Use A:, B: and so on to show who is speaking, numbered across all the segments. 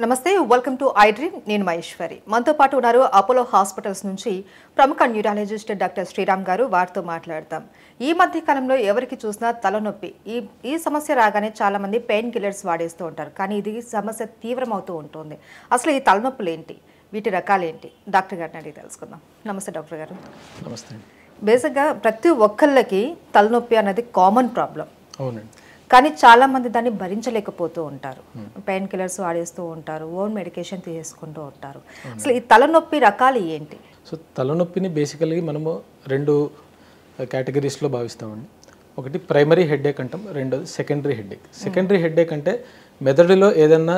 A: నమస్తే welcome to I dream నేను మహేశ్వరి మనతో పాటు ఉన్నారు అపోలో హాస్పిటల్స్ నుంచి ప్రముఖ న్యూరాలజిస్ట్ డాక్టర్ శ్రీరామ్ గారు వారితో మాట్లాడతాం ఈ మధ్య కాలంలో ఎవరికి చూసినా తలనొప్పి ఈ సమస్య రాగానే చాలా మంది పెయిన్ కిల్లర్స్ వాడేస్తూ ఉంటారు కానీ ఇది సమస్య తీవ్రమవుతూ ఉంటుంది అసలు ఈ తలనొప్పులు ఏంటి వీటి రకాలు ఏంటి డాక్టర్ గారిని అడిగి తెలుసుకుందాం నమస్తే డాక్టర్ గారు
B: నమస్తే
A: బేసిక్గా ప్రతి ఒక్కళ్ళకి తలనొప్పి అనేది కామన్ ప్రాబ్లం
B: అవునండి
A: కానీ చాలా మంది దాన్ని భరించలేకపోతూ ఉంటారు పెయిన్ కిల్లర్స్ వాడేస్తూ ఉంటారు ఓన్ మెడికేషన్ తీసుకుంటూ ఉంటారు అసలు ఈ తలనొప్పి రకాలు ఏంటి
B: సో తలనొప్పిని బేసికల్గా మనము రెండు కేటగిరీస్లో భావిస్తామండి ఒకటి ప్రైమరీ హెడేక్ అంటాం రెండోది సెకండరీ హెడేక్ సెకండరీ హెడేక్ అంటే మెదడులో ఏదైనా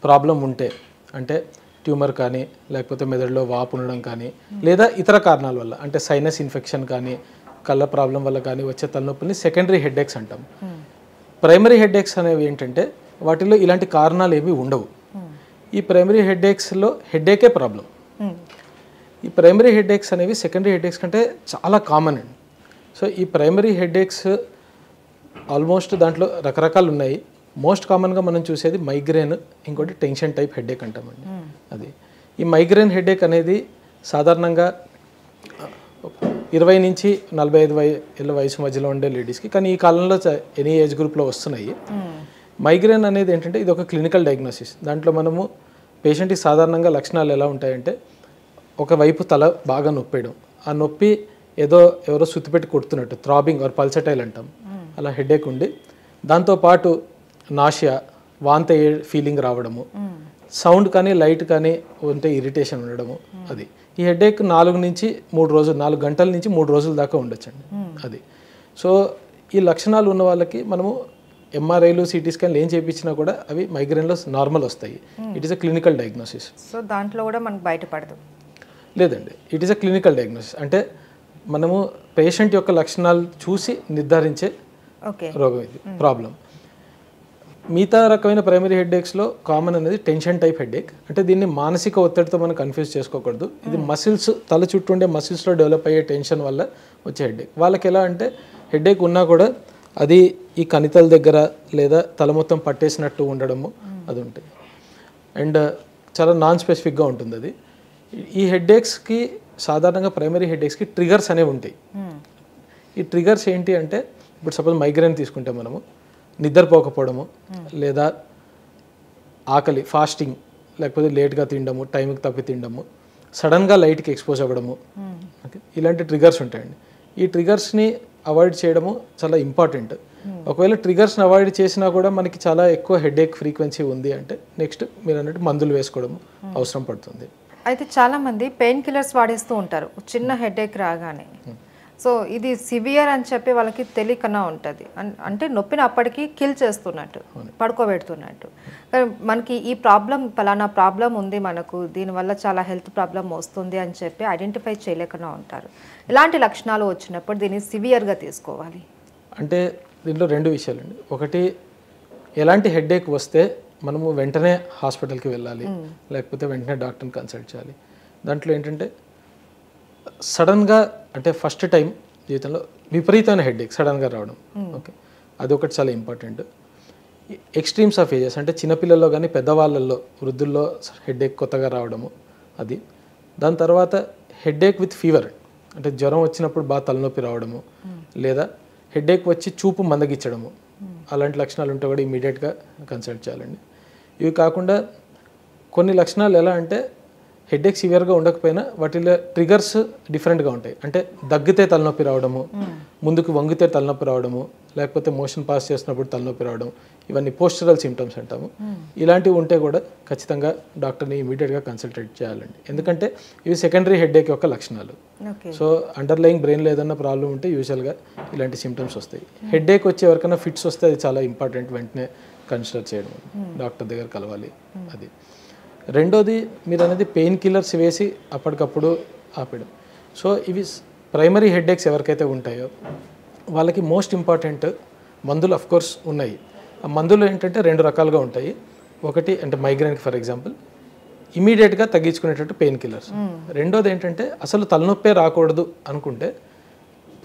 B: ప్రాబ్లం ఉంటే అంటే ట్యూమర్ కానీ లేకపోతే మెదడులో వాపు ఉండడం కానీ లేదా ఇతర కారణాల వల్ల అంటే సైనస్ ఇన్ఫెక్షన్ కానీ కళ్ళ ప్రాబ్లం వల్ల కానీ వచ్చే తలనొప్పిని సెకండరీ హెడేక్స్ అంటాం ప్రైమరీ హెడేక్స్ అనేవి ఏంటంటే వాటిలో ఇలాంటి కారణాలు ఏవి ఉండవు ఈ ప్రైమరీ హెడేక్స్లో హెడేకే ప్రాబ్లం ఈ ప్రైమరీ హెడేక్స్ అనేవి సెకండరీ హెడేక్స్ కంటే చాలా కామన్ అండి సో ఈ ప్రైమరీ హెడేక్స్ ఆల్మోస్ట్ దాంట్లో రకరకాలు ఉన్నాయి మోస్ట్ కామన్గా మనం చూసేది మైగ్రేన్ ఇంకోటి టెన్షన్ టైప్ హెడేక్ అంటామండి అది ఈ మైగ్రేన్ హెడేక్ అనేది సాధారణంగా 20 నుంచి 45 ఏళ్ళ వయసు మధ్యలో ఉండే లేడీస్కి కానీ ఈ కాలంలో ఎనీ ఏజ్ గ్రూప్లో వస్తున్నాయి మైగ్రేన్ అనేది ఏంటంటే ఇది ఒక క్లినికల్ డయాగ్నోసిస్ దాంట్లో మనము పేషెంట్కి సాధారణంగా లక్షణాలు ఎలా ఉంటాయంటే ఒకవైపు తల బాగా నొప్పేయడం ఆ నొప్పి ఏదో ఎవరో సుత్తిపెట్టి కొడుతున్నట్టు థ్రాబింగ్ ఆర్ పల్సటైల్ అంటాం అలా హెడేక్ ఉండి దాంతోపాటు నాషియా వాంత ఫీలింగ్ రావడము సౌండ్ కానీ లైట్ కానీ ఉంటే ఇరిటేషన్ ఉండడము అది ఈ హెడేక్ 4 గంటల నుంచి 3 రోజుల దాకా ఉండొచ్చండి అది సో ఈ లక్షణాలు ఉన్న వాళ్ళకి మనము ఎంఆర్ఐలు సిటీ స్కాన్లు ఏం చేయించినా కూడా అవి మైగ్రేన్లో నార్మల్ వస్తాయి it is a clinical diagnosis
A: so దాంట్లో కూడా మనకు బయటపడదు
B: లేదండి it is a clinical diagnosis అంటే మనము పేషెంట్ యొక్క లక్షణాలు చూసి నిర్ధారించే రోగం ఇది ప్రాబ్లం మిగతా రకమైన ప్రైమరీ హెడేక్స్లో కామన్ అనేది టెన్షన్ టైప్ హెడేక్ అంటే దీన్ని మానసిక ఒత్తిడితో మనం కన్ఫ్యూజ్ చేసుకోకూడదు ఇది మసిల్స్ తల చుట్టూ ఉండే మసిల్స్లో డెవలప్ అయ్యే టెన్షన్ వల్ల వచ్చే హెడేక్ వాళ్ళకి ఎలా అంటే హెడేక్ ఉన్నా కూడా అది ఈ కణితల దగ్గర లేదా తల మొత్తం పట్టేసినట్టు ఉండడము అది ఉంటుంది అండ్ చాలా నాన్ స్పెసిఫిక్గా ఉంటుంది అది ఈ హెడేక్స్కి సాధారణంగా ప్రైమరీ హెడేక్స్కి ట్రిగర్స్ అనేవి ఉంటాయి ఈ ట్రిగర్స్ ఏంటి అంటే ఇప్పుడు సపోజ్ మైగ్రేన్ తీసుకుంటే మనము నిద్రపోకపోవడము లేదా ఆకలి ఫాస్టింగ్ లేకపోతే లేట్గా తినడము టైంకి తప్పి తినడము సడన్గా లైట్కి ఎక్స్పోజ్ అవ్వడము ఇలాంటి ట్రిగర్స్ ఉంటాయండి ఈ ట్రిగర్స్ని అవాయిడ్ చేయడము చాలా ఇంపార్టెంట్ ఒకవేళ ట్రిగర్స్ని అవాయిడ్ చేసినా కూడా మనకి చాలా ఎక్కువ హెడేక్ ఫ్రీక్వెన్సీ ఉంది అంటే నెక్స్ట్ మీరు అన్నట్టు మందులు వేసుకోవడము అవసరం పడుతుంది
A: అయితే చాలామంది పెయిన్ కిల్లర్స్ వాడేస్తూ ఉంటారు చిన్న హెడేక్ రాగానే సో ఇది సివియర్ అని చెప్పి వాళ్ళకి తెలియకన్నా ఉంటుంది అంటే నొప్పిని అప్పటికి కిల్ చేస్తున్నట్టు పడుకోబెడుతున్నట్టు మనకి ఈ ప్రాబ్లం పలానా ప్రాబ్లం ఉంది మనకు దీనివల్ల చాలా హెల్త్ ప్రాబ్లం వస్తుంది అని చెప్పి ఐడెంటిఫై చేయలేకన్నా ఉంటారు ఇలాంటి లక్షణాలు వచ్చినప్పుడు దీన్ని సివియర్గా తీసుకోవాలి
B: అంటే దీంట్లో రెండు విషయాలండి ఒకటి ఎలాంటి హెడేక్ వస్తే మనము వెంటనే హాస్పిటల్కి వెళ్ళాలి లేకపోతే వెంటనే డాక్టర్ని కన్సల్ట్ చేయాలి దాంట్లో ఏంటంటే సడన్గా అంటే ఫస్ట్ టైం జీవితంలో విపరీతమైన హెడేక్ సడన్గా రావడం ఓకే అది ఒకటి చాలా ఇంపార్టెంట్ ఎక్స్ట్రీమ్స్ ఆఫ్ ఏజెస్ అంటే చిన్నపిల్లల్లో కానీ పెద్దవాళ్ళల్లో వృద్ధుల్లో హెడేక్ కొత్తగా రావడము అది దాని తర్వాత హెడేక్ విత్ ఫీవర్ అంటే జ్వరం వచ్చినప్పుడు బాగా తలనొప్పి రావడము లేదా హెడేక్ వచ్చి చూపు మందగించడము అలాంటి లక్షణాలు ఉంటే కూడా ఇమీడియట్గా కన్సల్ట్ చేయాలండి ఇవి కాకుండా కొన్ని లక్షణాలు ఎలా అంటే హెడేక్ సివియర్గా ఉండకపోయినా వాటిలో ట్రిగర్స్ డిఫరెంట్గా ఉంటాయి అంటే దగ్గితే తలనొప్పి రావడము ముందుకు వంగితే తలనొప్పి రావడము లేకపోతే మోషన్ పాస్ చేసినప్పుడు తలనొప్పి రావడం ఇవన్నీ పోస్చరల్ సిమ్టమ్స్ అంటాము ఇలాంటివి ఉంటే కూడా ఖచ్చితంగా డాక్టర్ని ఇమీడియట్గా కన్సల్టేట్ చేయాలండి ఎందుకంటే ఇవి సెకండరీ హెడేక్ యొక్క లక్షణాలు సో అండర్లయింగ్ బ్రెయిన్లో ఏదైనా ప్రాబ్లం ఉంటే యూజువల్గా ఇలాంటి సిమ్టమ్స్ వస్తాయి హెడేక్ వచ్చి ఎవరికైనా ఫిట్స్ వస్తే అది చాలా ఇంపార్టెంట్ వెంటనే కన్సిడర్ చేయడం డాక్టర్ దగ్గర కలవాలి అది రెండోది మీరు అనేది పెయిన్ కిల్లర్స్ వేసి అప్పటికప్పుడు ఆపేయడం సో ఇవి ప్రైమరీ హెడేక్స్ ఎవరికైతే ఉంటాయో వాళ్ళకి మోస్ట్ ఇంపార్టెంట్ మందులు అఫ్కోర్స్ ఉన్నాయి ఆ మందులు ఏంటంటే రెండు రకాలుగా ఉంటాయి ఒకటి అంటే మైగ్రేన్కి ఫర్ ఎగ్జాంపుల్ ఇమీడియట్గా తగ్గించుకునేటట్టు పెయిన్ కిల్లర్స్ రెండోది ఏంటంటే అసలు తలనొప్పే రాకూడదు అనుకుంటే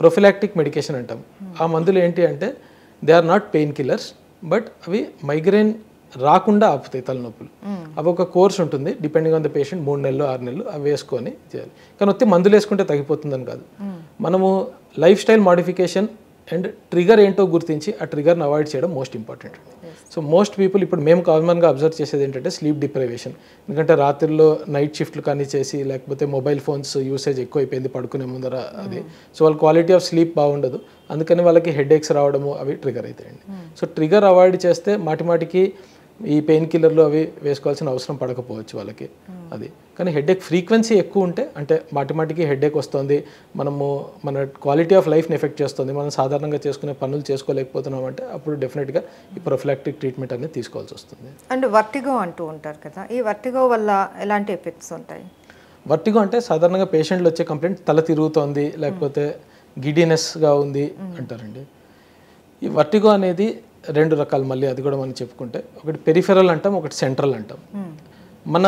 B: ప్రొఫిలాక్టిక్ మెడికేషన్ అంటాం ఆ మందులు ఏంటి అంటే they are not painkillers but అవి మైగ్రేన్ రాకుండా ఆపుతాయి తలనొప్పులు. అవి ఒక కోర్స్ ఉంటుంది, డిపెండింగ్ ఆన్ ద పేషెంట్, 3 నెలలు 6 నెలలు అవి వేసుకొని చేయాలి. కానీ వచ్చి మందులు వేసుకుంటే తగ్గిపోతుందని కాదు. మనము life style modification and trigger ఏంటో గుర్తించి ఆ ట్రిగర్ని అవాయిడ్ చేయడం most important. So most people ఇప్పుడు మేము కామన్గా అబ్జర్వ్ చేసేది ఏంటంటే స్లీప్ డిప్రైవేషన్. ఎందుకంటే రాత్రిలో నైట్ షిఫ్ట్లు కానీ చేసి, లేకపోతే మొబైల్ ఫోన్స్ యూసేజ్ ఎక్కువైపోయింది పడుకునే ముందర అది. సో వాళ్ళ క్వాలిటీ ఆఫ్ స్లీప్ బాగుండదు, అందుకని వాళ్ళకి హెడేక్స్ రావడము అవి ట్రిగర్ అవుతాయండి. సో ట్రిగర్ అవాయిడ్ చేస్తే మాటిమాటికి ఈ పెయిన్ కిల్లర్లు అవి వేసుకోవాల్సిన అవసరం పడకపోవచ్చు వాళ్ళకి అది. కానీ హెడేక్ ఫ్రీక్వెన్సీ ఎక్కువ ఉంటే, అంటే మాటిమాటికి హెడేక్ వస్తుంది, మనము మన క్వాలిటీ ఆఫ్ లైఫ్ని ఎఫెక్ట్ చేస్తుంది, మనం సాధారణంగా చేసుకునే పనులు చేసుకోలేకపోతున్నాం అంటే అప్పుడు డెఫినెట్గా ఈ ప్రొఫిలాక్టిక్ ట్రీట్మెంట్ అనేది తీసుకోవాల్సి వస్తుంది.
A: అండ్ వర్టిగో అంటూ ఉంటారు కదా, ఈ వర్టిగో వల్ల ఎలాంటి ఎఫెక్ట్స్ ఉంటాయి?
B: వర్టిగో అంటే సాధారణంగా పేషెంట్లు వచ్చే కంప్లైంట్ తల తిరుగుతోంది, లేకపోతే గిడినెస్గా ఉంది అంటారండి. ఈ వర్టిగో అనేది 2 రకాలు, మళ్ళీ అది కూడా మనం చెప్పుకుంటే, ఒకటి పెరిఫెరల్ అంటాం, ఒకటి సెంట్రల్ అంటాం. మన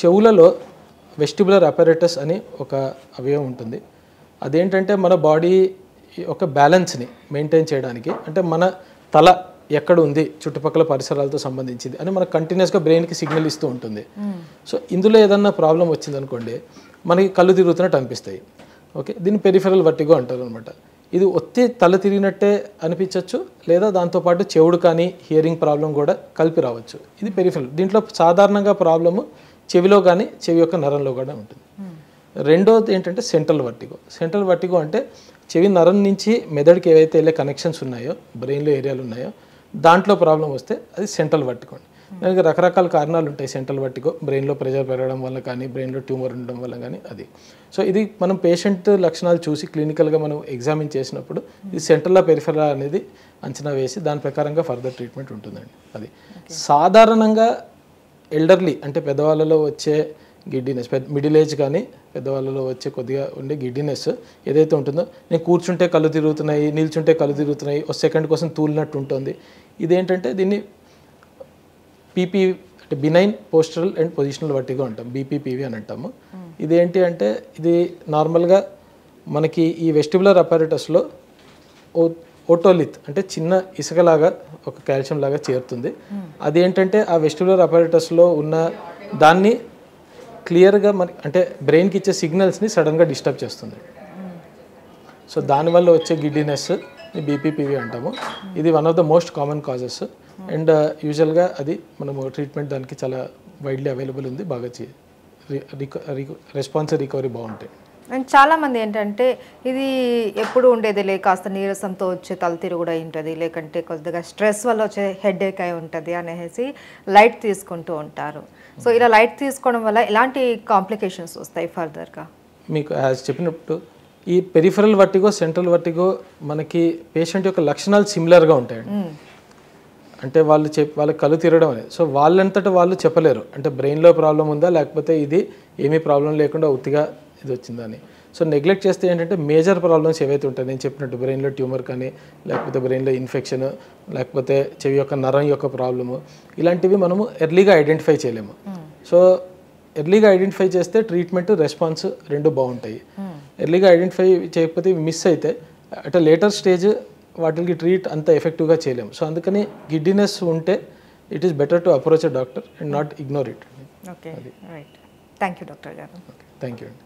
B: చెవులలో వెస్టిబులర్ అపారేటస్ అని ఒక అవయవం ఉంటుంది. అదేంటంటే మన బాడీ ఒక బ్యాలెన్స్ని మెయింటైన్ చేయడానికి, అంటే మన తల ఎక్కడ ఉంది చుట్టుపక్కల పరిసరాలతో సంబంధించింది అని మనకు కంటిన్యూస్గా బ్రెయిన్కి సిగ్నల్ ఇస్తూ ఉంటుంది. సో ఇందులో ఏదన్నా ప్రాబ్లం వచ్చిందనుకోండి, మనకి కళ్ళు తిరుగుతున్నట్టు అనిపిస్తాయి. ఓకే, దీన్ని పెరిఫెరల్ వర్టిగో అంటారు అనమాట. ఇది ఒత్తి తల తిరిగినట్టే అనిపించవచ్చు, లేదా దాంతోపాటు చెవుడు కానీ హియరింగ్ ప్రాబ్లం కూడా కలిపి రావచ్చు. ఇది పెరిఫెరల్. దీంట్లో సాధారణంగా ప్రాబ్లము చెవిలో కానీ చెవి యొక్క నరంలో కూడా ఉంటుంది. రెండోది ఏంటంటే సెంట్రల్ వర్టిగో. సెంట్రల్ వర్టిగో అంటే చెవి నరం నుంచి మెదడుకి ఏవైతే వెళ్ళే కనెక్షన్స్ ఉన్నాయో, బ్రెయిన్లో ఏరియాలు ఉన్నాయో, దాంట్లో ప్రాబ్లం వస్తే అది సెంట్రల్ వర్టిగో. దానికి రకరకాల కారణాలు ఉంటాయి. సెంట్రల్ వర్టిగో బ్రెయిన్లో ప్రెషర్ పెరగడం వల్ల కానీ, బ్రెయిన్లో ట్యూమర్ ఉండడం వల్ల కానీ అది. సో ఇది మనం పేషెంట్ లక్షణాలు చూసి క్లినికల్గా మనం ఎగ్జామిన్ చేసినప్పుడు ఇది సెంట్రల్ పెరిఫెరల్ అనేది అంచనా వేసి దాని ప్రకారంగా ఫర్దర్ ట్రీట్మెంట్ ఉంటుందండి. అది సాధారణంగా ఎల్డర్లీ అంటే పెద్దవాళ్ళలో వచ్చే గిడ్డినెస్, మిడిల్ ఏజ్ కానీ పెద్దవాళ్ళలో వచ్చే కొద్దిగా ఉండే గిడ్డినెస్ ఏదైతే ఉంటుందో, నేను కూర్చుంటే కళ్ళు తిరుగుతున్నాయి, నిల్చుంటే కళ్ళు తిరుగుతున్నాయి, ఒక సెకండ్ కోసం తూలినట్టు ఉంటుంది, ఇదేంటంటే దీన్ని పీపీ అంటే benign postural and positional vertigo అంటాం, బీపీపీవి అని అంటాము. ఇదేంటి అంటే ఇది నార్మల్గా మనకి ఈ వెస్టిబులర్ అపారేటస్లో ఓటోలిత్ అంటే చిన్న ఇసుకలాగా ఒక కాల్షియం లాగా చేరుతుంది. అదేంటంటే ఆ వెస్టిబులర్ అపారేటస్లో ఉన్న దాన్ని క్లియర్గా మన అంటే బ్రెయిన్కి ఇచ్చే సిగ్నల్స్ని సడన్గా డిస్టర్బ్ చేస్తుంది. సో దానివల్ల వచ్చే గిడ్డినెస్ బీపీపీవి అంటాము. ఇది one of the most common causes and యూజువల్గా అది మనము ట్రీట్మెంట్ దానికి చాలా వైడ్లీ అవైలబుల్ ఉంది, బాగా రెస్పాన్స్ రికవరీ బాగుంటాయి.
A: అండ్ చాలామంది ఏంటంటే ఇది ఎప్పుడు ఉండేదిలే, కాస్త నీరసంతో వచ్చే తల తిరుగుడు అయి ఉంటుంది, లేకంటే కొద్దిగా స్ట్రెస్ వల్ల వచ్చే హెడేక్ అయి ఉంటుంది అనేసి లైట్ తీసుకుంటూ ఉంటారు. సో ఇలా లైట్ తీసుకోవడం వల్ల ఎలాంటి కాంప్లికేషన్స్ వస్తాయి ఫర్దర్గా? మీకు
B: యాజ్ చెప్పినప్పుడు ఈ పెరిఫెరల్ వర్టిగో, సెంట్రల్ వర్టిగో మనకి పేషెంట్ యొక్క లక్షణాలు సిమిలర్గా ఉంటాయండి. అంటే వాళ్ళకి కళ్ళు తిరగడం అనేది, సో వాళ్ళంతటా వాళ్ళు చెప్పలేరు అంటే బ్రెయిన్లో ప్రాబ్లం ఉందా లేకపోతే ఇది ఏమీ ప్రాబ్లం లేకుండా ఉత్తిగా ఇది వచ్చిందని. సో నెగ్లెక్ట్ చేస్తే ఏంటంటే మేజర్ ప్రాబ్లమ్స్ ఏవైతే ఉంటాయి, నేను చెప్పినట్టు బ్రెయిన్లో ట్యూమర్ కానీ, లేకపోతే బ్రెయిన్లో ఇన్ఫెక్షన్, లేకపోతే చెవి యొక్క నరం యొక్క ప్రాబ్లము, ఇలాంటివి మనము ఎర్లీగా ఐడెంటిఫై చేయలేము. సో ఎర్లీగా ఐడెంటిఫై చేస్తే ట్రీట్మెంట్ రెస్పాన్స్ రెండు బాగుంటాయి. ఎర్లీగా ఐడెంటిఫై చేయకపోతే మిస్ అయితే అట్ లేటర్ స్టేజ్ వాటికి ట్రీట్ అంత ఎఫెక్టివ్గా చేయలేము. సో అందుకని గిడ్డినెస్ ఉంటే it is better to approach a doctor and not ignore it.
A: Okay, right. Thank you doctor గారు.
B: థ్యాంక్ యూ అండి.